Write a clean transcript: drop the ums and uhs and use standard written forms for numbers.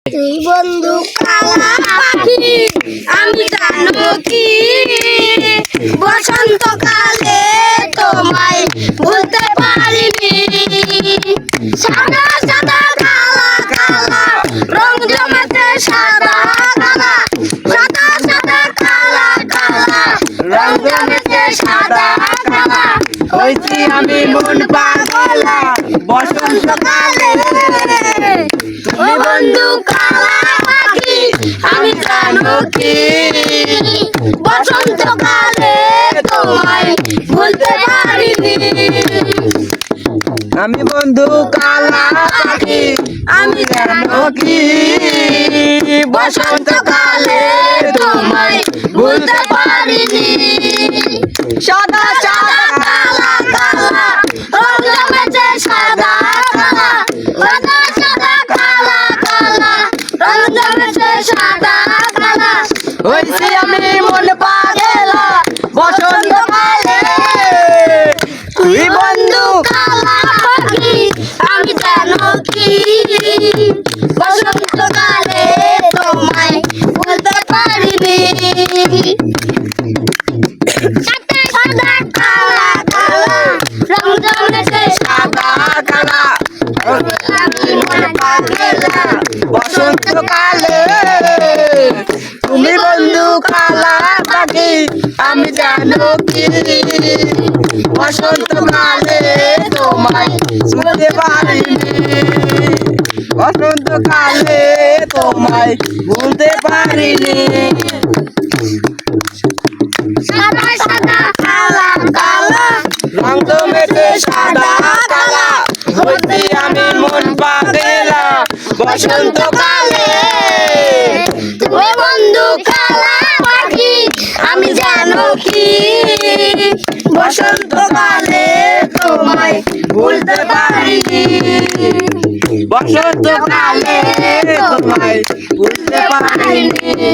তুই বন্ধু কালা পাখি আমি জানো কি বসন্তকালে তোমায় ভুলতে পারিনি। সাদা সাদা কালা কালা রং জমেছে সাদা কালা, সাদা সাদা কালা কালা রং জমেছে সাদা কালা। হয়েছি আমি মন পাগলা বসন্তকালে। তুই বন্ধু কালা পাখি আমি জানো কি বসন্তকালে তোমায় ভুলতে পারিনি। আমি বন্ধু কালা পাখি আমি জানো কি বসন্তকালে তোমায় ভুলতে পারিনি। সাদা সাদা কালা কালা রং জমেছে সাদা কালা, সাদা সাদা কালা কালা রং জমেছে সাদা কালা। হয়েছি আমি মন পাগলা বসন্তকালে। তুই বন্ধু কালা পাখি আমি জানো কি বসন্তকালে তোমায় ভুলতে পারিনি। সাদা কালা কালা রং জমেছে সাদা কালা আমি মন পাগলা বসন্তকালে। তুমি বন্ধু কালা পাখি আমি জানো কি বসন্তকালে তোমায় ভুলতে পারিনি। বসন্তকালে তোমায় ভুলতে পারিনি। সাদা সাদা কালা কালা রং জমেছে সাদা কালা, হচ্ছি আমি মন পাগলা বসন্তকালে। তুমি বন্ধু কালা পাখি আমি জানো কি বসন্তকালে তোমায় ভুলতে পারিনি। বসন্তকালে তোমায় ভুলতে পারিনি।